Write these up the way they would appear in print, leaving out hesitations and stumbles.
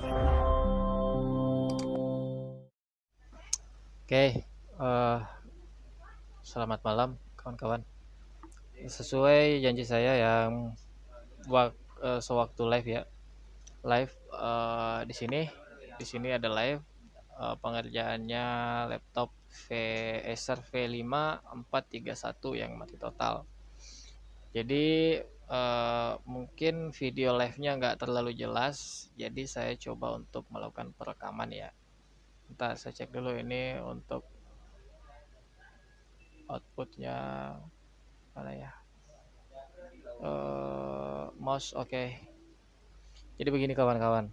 Oke, selamat malam kawan-kawan. Sesuai janji saya yang sewaktu live ya, live di sini ada live pengerjaannya laptop Acer V5 431 yang mati total. Jadi mungkin video live-nya nggak terlalu jelas, jadi saya coba untuk melakukan perekaman ya. Ntar saya cek dulu ini untuk outputnya mana ya. Mouse oke. Jadi begini kawan-kawan,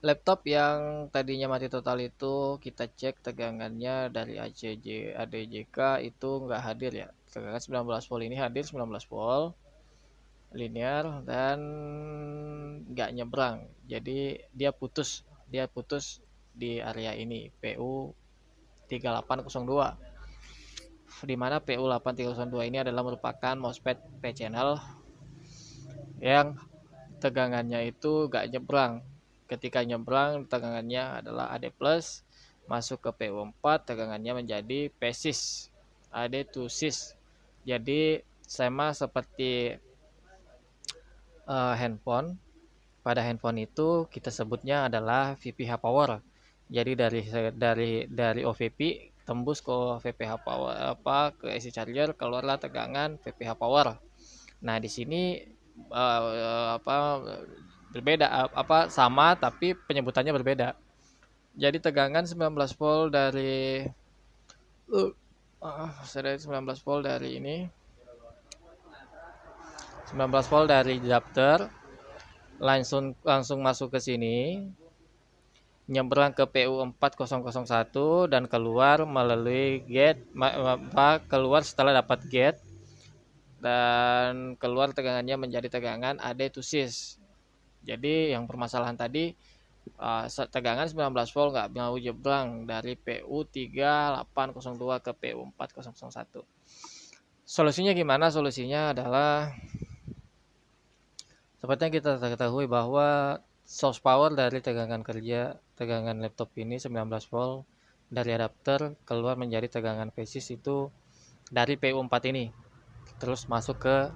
laptop yang tadinya mati total itu kita cek tegangannya dari ADJK itu nggak hadir ya. Tegangan 19 volt ini hadir 19 volt linear dan nggak nyebrang. Jadi dia putus di area ini PU 3802, di mana PU 8302 ini adalah merupakan MOSFET P channel yang tegangannya itu gak nyebrang. Ketika nyebrang tegangannya adalah AD plus, masuk ke PU4 tegangannya menjadi PSIS, AD to SIS. Jadi sama seperti handphone. Pada handphone itu kita sebutnya adalah VPH power. Jadi dari OVP tembus ke VPH power ke AC charger, keluarlah tegangan VPH power. Nah, di sini berbeda, sama tapi penyebutannya berbeda. Jadi tegangan 19 volt dari 19 volt dari ini, 19 volt dari adapter langsung masuk ke sini, nyebrang ke PU4001 dan keluar melalui gate, keluar setelah dapat gate dan keluar tegangannya menjadi tegangan AD to SIS. Jadi yang permasalahan tadi tegangan 19 volt nggak mau nyebrang dari PU3802 ke PU4001. Solusinya gimana? Solusinya adalah seperti yang kita ketahui bahwa source power dari tegangan laptop ini 19 volt dari adapter keluar menjadi tegangan PSIS itu dari PU4 ini, terus masuk ke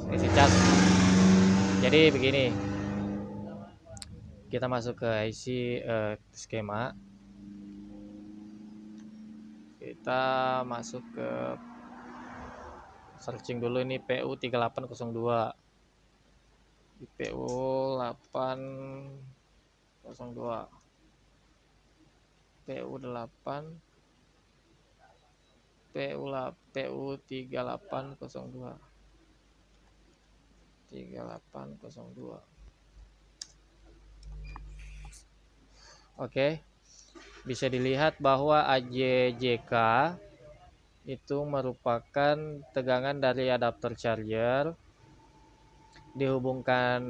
AC charge. Jadi begini, kita masuk ke IC skema, kita masuk ke searching dulu ini PU3802, di PU802, PU8 PU3802 3802. Oke, bisa dilihat bahwa AJJK itu merupakan tegangan dari adapter charger dihubungkan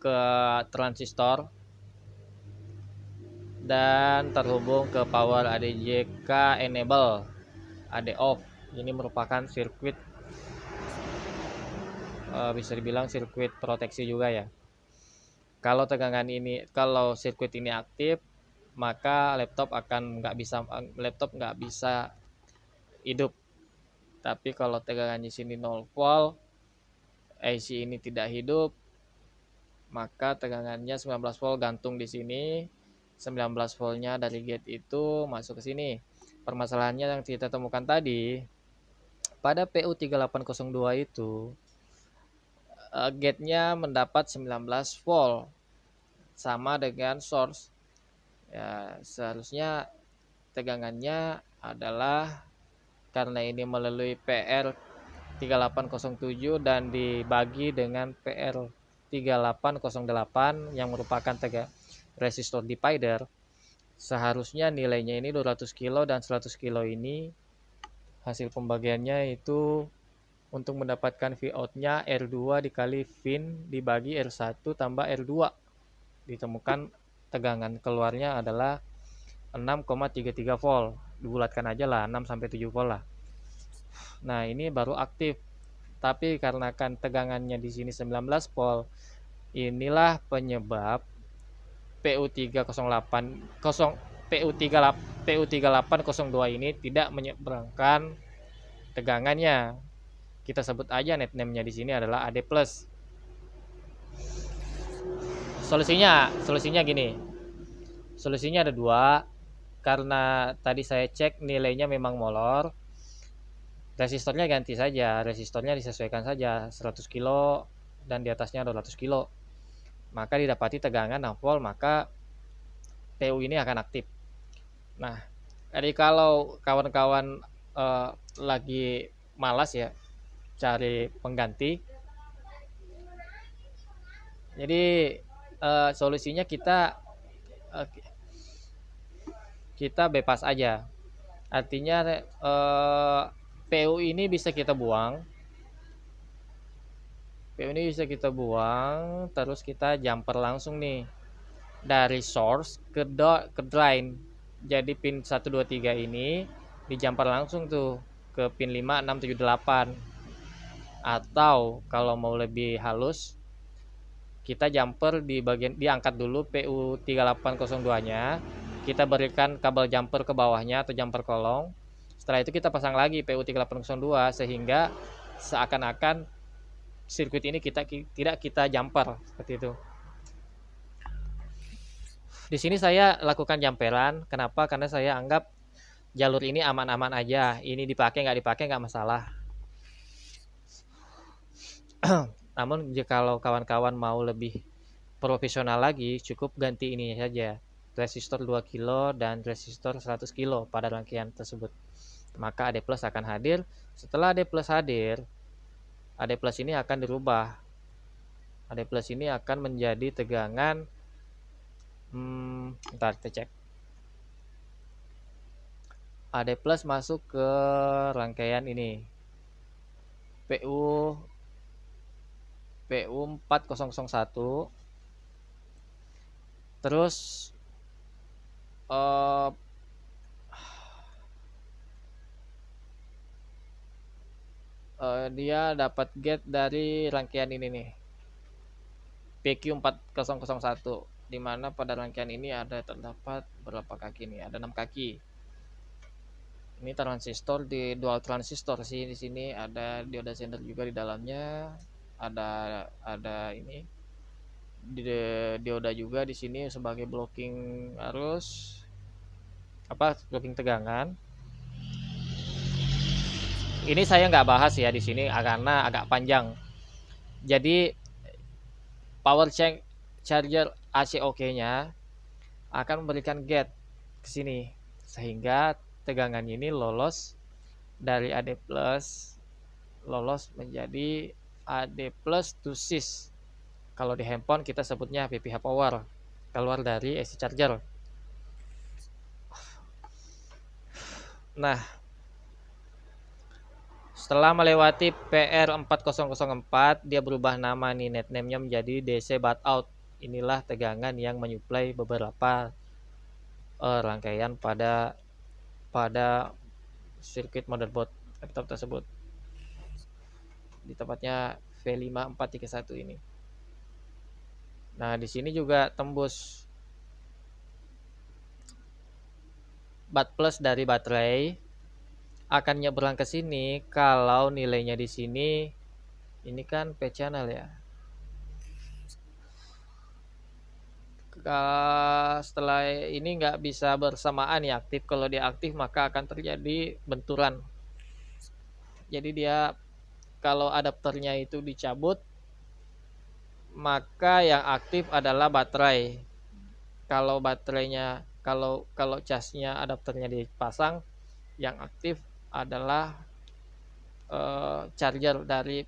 ke transistor dan terhubung ke power ADJK enable, AD off. Ini merupakan sirkuit, bisa dibilang sirkuit proteksi juga ya. Kalau sirkuit ini aktif, maka laptop nggak bisa hidup. Tapi kalau tegangannya sini 0 volt, AC ini tidak hidup, maka tegangannya 19 volt gantung di sini. 19 voltnya dari gate itu masuk ke sini. Permasalahannya yang kita temukan tadi, pada PU3802 itu gate-nya mendapat 19 volt sama dengan source. Ya, seharusnya tegangannya adalah, karena ini melalui PR3807 dan dibagi dengan PR3808 yang merupakan resistor divider, seharusnya nilainya ini 200 kilo dan 100 kilo ini hasil pembagiannya itu untuk mendapatkan Vout-nya R2 dikali Vin dibagi R1 tambah R2, ditemukan tegangan keluarnya adalah 6,33 volt. Dibulatkan aja lah 6 sampai 7 volt lah. Nah, ini baru aktif. Tapi karena kan tegangannya di sini 19 volt, inilah penyebab PU308 PU3802 ini tidak menyeberangkan tegangannya. Kita sebut aja net name-nya di sini adalah AD+. Solusinya gini. Solusinya ada dua. Karena tadi saya cek nilainya memang molor, resistornya ganti saja, resistornya disesuaikan saja 100 kilo dan di atasnya 200 kilo, maka didapati tegangan 6 volt, maka PU ini akan aktif. Nah, jadi kalau kawan-kawan lagi malas ya cari pengganti, jadi solusinya kita bebas aja. Artinya PU ini bisa kita buang. PU ini bisa kita buang, terus kita jumper langsung nih dari source ke drain. Jadi pin 1 2 3 ini di jumper langsung tuh ke pin 5 6 7 8. Atau kalau mau lebih halus, kita jumper di bagian diangkat dulu PU 3802-nya. Kita berikan kabel jumper ke bawahnya atau jumper kolong. Setelah itu kita pasang lagi PU 3802 sehingga seakan-akan sirkuit ini tidak kita jumper seperti itu. Di sini saya lakukan jumperan. Kenapa? Karena saya anggap jalur ini aman-aman aja. Ini dipakai nggak masalah. Namun jika kalau kawan-kawan mau lebih profesional lagi, cukup ganti ini saja, resistor 2 kilo dan resistor 100 kilo pada rangkaian tersebut, maka AD+ akan hadir. Setelah AD+ hadir, AD+ ini akan dirubah. AD+ ini akan menjadi tegangan bentar kita cek. AD+ masuk ke rangkaian ini PU 4001. Terus dia dapat gate dari rangkaian ini nih, PQ4001, dimana pada rangkaian ini terdapat berapa kaki nih? Ada 6 kaki. Ini transistor di dual transistor sih, di sini ada dioda sender juga di dalamnya, ada ini dioda juga di sini sebagai blocking arus, blocking tegangan. Ini saya nggak bahas ya di sini karena agak panjang. Jadi power charger ACOK-nya akan memberikan gate ke sini sehingga tegangan ini lolos dari AD+ lolos menjadi AD+ to sys. Kalau di handphone kita sebutnya PPH power, keluar dari AC charger. Nah, setelah melewati PR4004, dia berubah nama nih, net name-nya menjadi DC bat out. Inilah tegangan yang menyuplai beberapa rangkaian pada sirkuit motherboard laptop tersebut. Di tempatnya V5431 ini. Nah, di sini juga tembus bat plus dari baterai akan nyebrang ke sini kalau nilainya di sini ini kan P channel ya. Setelah ini nggak bisa bersamaan ya aktif. Kalau dia aktif maka akan terjadi benturan. Jadi dia kalau adapternya itu dicabut, maka yang aktif adalah baterai. Kalau baterainya kalau casnya adapternya dipasang, yang aktif adalah charger dari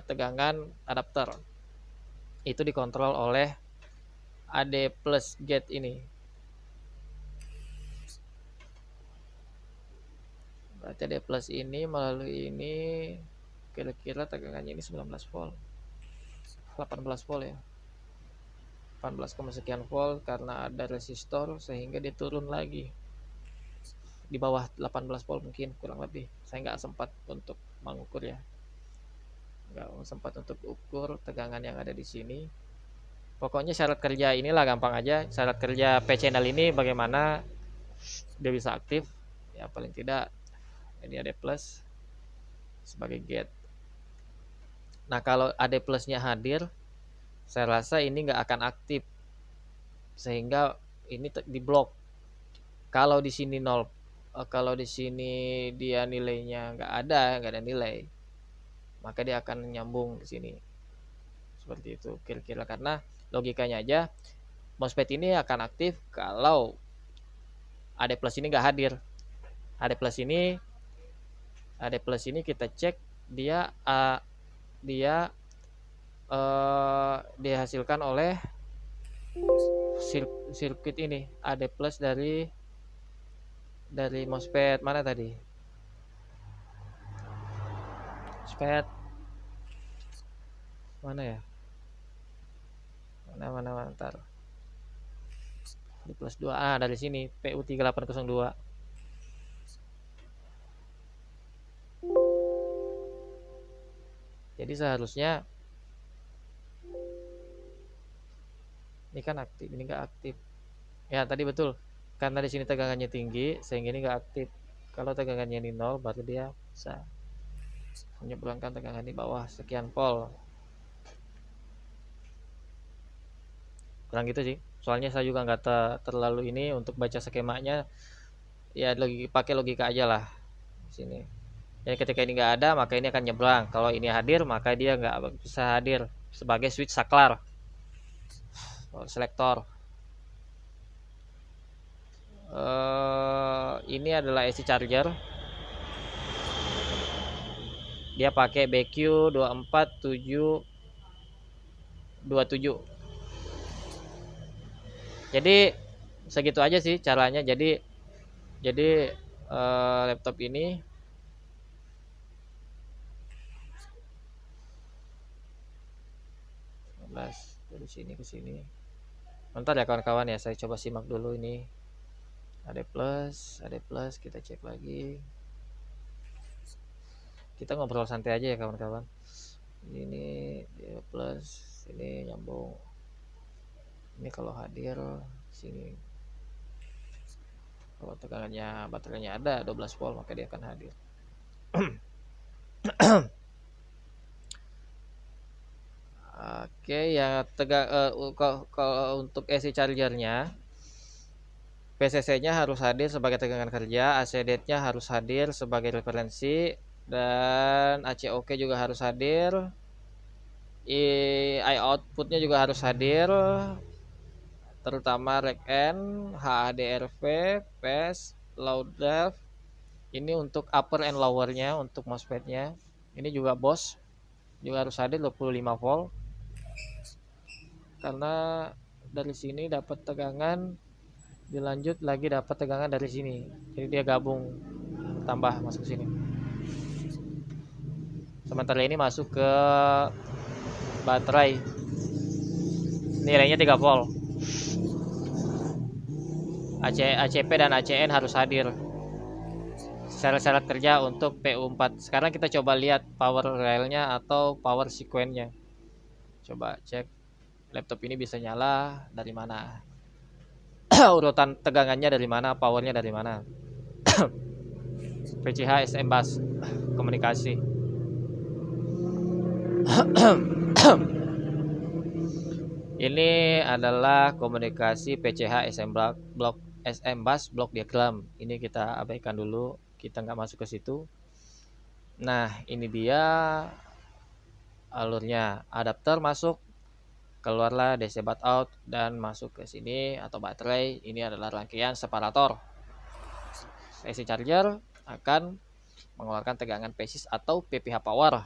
tegangan adapter. Itu dikontrol oleh AD+ gate ini. Berarti AD+ ini melalui ini kira-kira tegangannya ini 19 volt. 18 volt ya. 18, sekian volt karena ada resistor sehingga dia turun lagi. di bawah 18 volt mungkin, kurang lebih. Saya nggak sempat untuk mengukur ya, nggak sempat untuk ukur tegangan yang ada di sini. Pokoknya syarat kerja inilah gampang aja. Syarat kerja P channel ini bagaimana dia bisa aktif ya, paling tidak ini ada plus sebagai gate. Nah kalau AD plusnya hadir, saya rasa ini nggak akan aktif sehingga ini di blok. Kalau di sini 0, kalau di sini dia nilainya nggak ada nilai, maka dia akan nyambung ke sini seperti itu kira-kira. Karena logikanya aja MOSFET ini akan aktif kalau AD plus ini nggak hadir. AD plus ini kita cek dia dihasilkan oleh sirkuit ini AD plus dari MOSFET mana tadi, MOSFET mana ya, mana ntar di plus 2 dari sini PU3802. Jadi seharusnya ini kan aktif, ini nggak aktif ya tadi betul, karena di sini tegangannya tinggi sehingga ini nggak aktif. Kalau tegangannya di 0 baru dia bisa menyeberangkan tegangan di bawah sekian volt. Kurang gitu sih, soalnya saya juga nggak terlalu ini untuk baca skemanya ya, pakai logika aja lah di sini. Jadi ketika ini nggak ada maka ini akan nyebrang, kalau ini hadir maka dia nggak bisa hadir sebagai switch saklar selektor. Ini adalah AC charger, dia pakai BQ24727. Jadi segitu aja sih caranya. Jadi laptop ini dari sini ke sini. Bentar ya kawan-kawan ya, saya coba simak dulu ini. AD plus, kita cek lagi. Kita ngobrol santai aja ya kawan-kawan. Ini AD plus, ini nyambung. Ini kalau hadir sini. Kalau tegangannya baterainya ada 12 volt maka dia akan hadir. Oke ya, kalau untuk AC chargernya PCC-nya harus hadir sebagai tegangan kerja, AC DET-nya harus hadir sebagai referensi, dan ACOK juga harus hadir. I output-nya juga harus hadir, terutama REC-N, HADRV, PES, load drive. Ini untuk upper and lower-nya, untuk MOSFET-nya. Ini juga BOS juga harus hadir 25 volt. Karena dari sini dapat tegangan, dilanjut lagi dapat tegangan dari sini, jadi dia gabung tambah masuk sini. Sementara ini masuk ke baterai, nilainya 3 volt. ACP dan ACN harus hadir. Syarat-syarat kerja untuk PU4. Sekarang kita coba lihat power railnya atau power sequence-nya. Coba cek laptop ini bisa nyala dari mana, urutan tegangannya dari mana, powernya dari mana. PCH SM bus komunikasi. Ini adalah komunikasi PCH SM blok SM bus blok diagram. Ini kita abaikan dulu, kita nggak masuk ke situ. Nah ini dia alurnya, adapter masuk, keluarlah DC bat out dan masuk ke sini atau baterai. Ini adalah rangkaian separator. AC charger akan mengeluarkan tegangan PCS atau PPH power.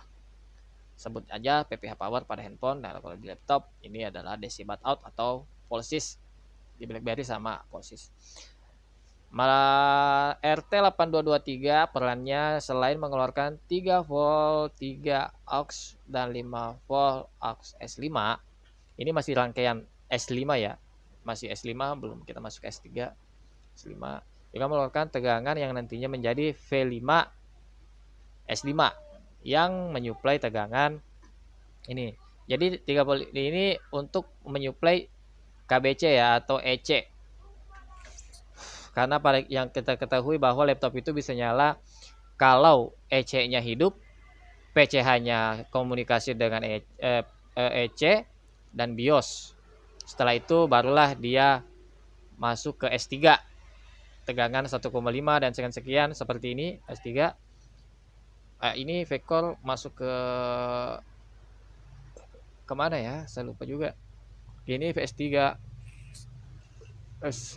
Sebut aja PPH power pada handphone. Nah kalau di laptop ini adalah DC bat out atau pulses. Di BlackBerry sama pulses. Malah RT8223 perannya selain mengeluarkan 3 volt 3 aux dan 5 volt aux S5. Ini masih rangkaian S5 ya, masih S5, belum kita masuk S3. S5 juga mengeluarkan tegangan yang nantinya menjadi V5 S5 yang menyuplai tegangan ini. Jadi 30 ini untuk menyuplai KBC ya atau EC. Karena pada yang kita ketahui bahwa laptop itu bisa nyala kalau EC-nya hidup, PCH-nya komunikasi dengan EC dan BIOS. Setelah itu barulah dia masuk ke S3. Tegangan 1,5 dan sekian seperti ini S3. Ini vektor masuk ke kemana ya? Saya lupa juga. Ini S3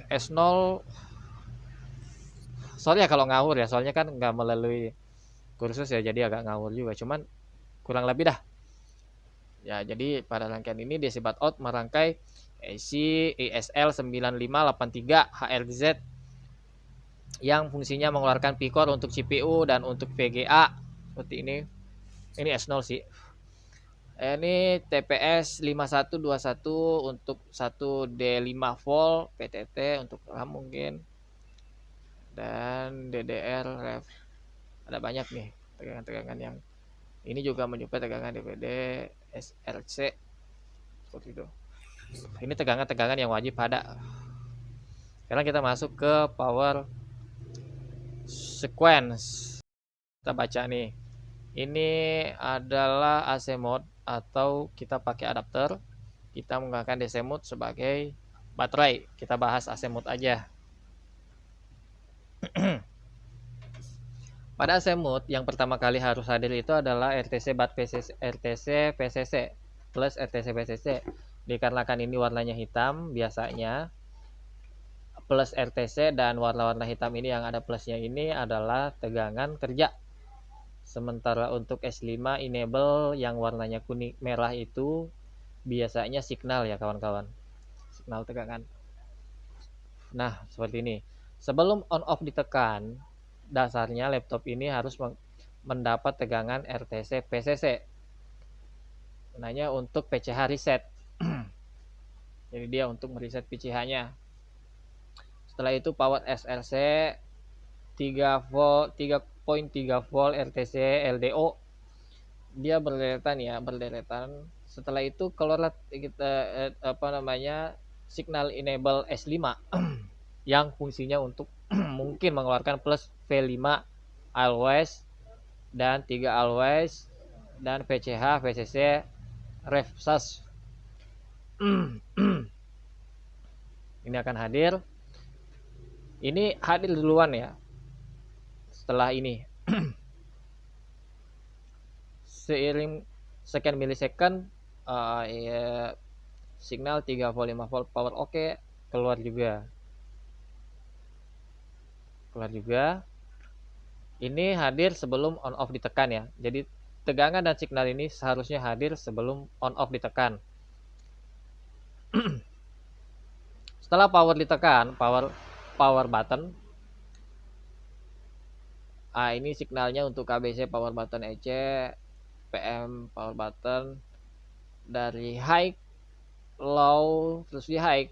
S0. Sorry ya kalau ngawur ya, soalnya kan nggak melalui kursus ya, jadi agak ngawur juga. Cuman kurang lebih dah. Ya, jadi pada rangkaian ini DC Out merangkai AC ESL 9583 HRZ yang fungsinya mengeluarkan P-core untuk CPU dan untuk VGA seperti ini. Ini S0 sih. Ini TPS 5121 untuk 1D5 volt PTT untuk RAM mungkin. Dan DDR ref. Ada banyak nih tegangan-tegangan yang ini juga menyuplai tegangan DPD SRC seperti itu. Ini tegangan-tegangan yang wajib ada. Sekarang kita masuk ke power sequence. Kita baca nih. Ini adalah AC mode atau kita pakai adapter. Kita menggunakan DC mode sebagai baterai. Kita bahas AC mode aja. Pada AC mode yang pertama kali harus hadir itu adalah RTC BAT PCC, RTC PCC plus RTC PCC. Dikarenakan ini warnanya hitam biasanya plus RTC dan warna-warna hitam ini yang ada plusnya ini adalah tegangan kerja. Sementara untuk S5 enable yang warnanya kuning merah itu biasanya signal ya kawan-kawan. Signal tegangan. Nah, seperti ini. Sebelum on off ditekan, dasarnya laptop ini harus mendapat tegangan RTC PCC. Gunanya untuk PCH reset. Jadi dia untuk mereset PCH-nya. Setelah itu power SLC 3 volt 3.3 volt RTC LDO. Dia berderetan. Setelah itu keluarlah kita signal enable S5 yang fungsinya untuk mungkin mengeluarkan plus V5 always dan 3 always dan PCH VCC ref SAS. Ini akan hadir. Ini hadir duluan ya. Setelah ini seiring sekian milisecond ya, signal 3 volt 5 volt power oke keluar juga. Ini hadir sebelum on off ditekan ya. Jadi tegangan dan signal ini seharusnya hadir sebelum on off ditekan. Setelah power ditekan, power button. Ini signalnya untuk KBC power button EC, PM power button dari high, low, terus di high.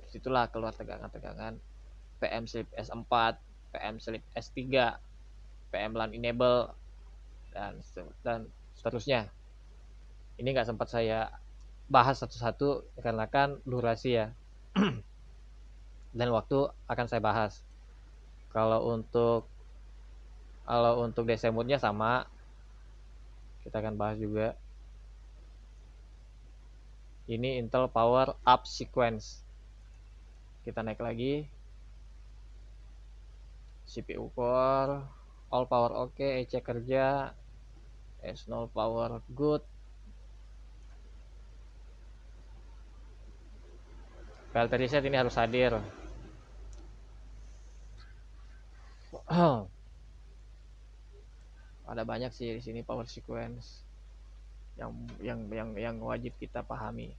Disitulah keluar tegangan-tegangan PM slip S4, PM slip S3, PM LAN enable dan seterusnya. Ini nggak sempat saya bahas satu-satu karena kan durasi ya. Dan waktu akan saya bahas. Kalau untuk DC mode-nya sama, kita akan bahas juga. Ini Intel Power Up Sequence. Kita naik lagi. CPU core, all power oke, EC kerja, S0 power good. PLT reset ini harus hadir. Ada banyak sih di sini power sequence yang wajib kita pahami.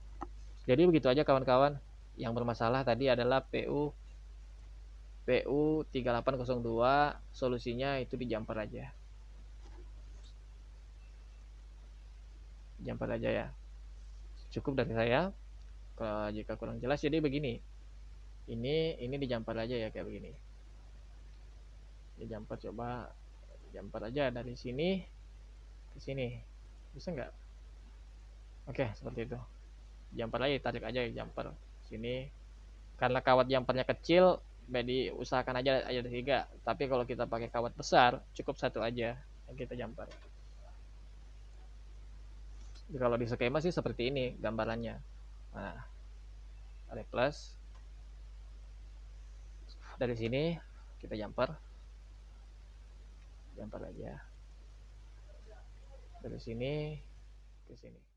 Jadi begitu aja kawan-kawan. Yang bermasalah tadi adalah PU 3802, solusinya itu di jumper aja. Jumper aja ya. Cukup dari saya. Jika kurang jelas jadi begini. Ini dijumper aja ya kayak begini. Dijumper, coba jumper aja dari sini ke sini, bisa nggak? Oke, seperti itu. Jumper aja, tarik aja jumper sini. Karena kawat jumpernya kecil, jadi usahakan aja ada 3. Tapi kalau kita pakai kawat besar, cukup 1 aja yang kita jumper. Jadi kalau di skema sih seperti ini gambarannya. Nah, tarik plus. Dari sini kita jumper aja. Dari sini ke sini.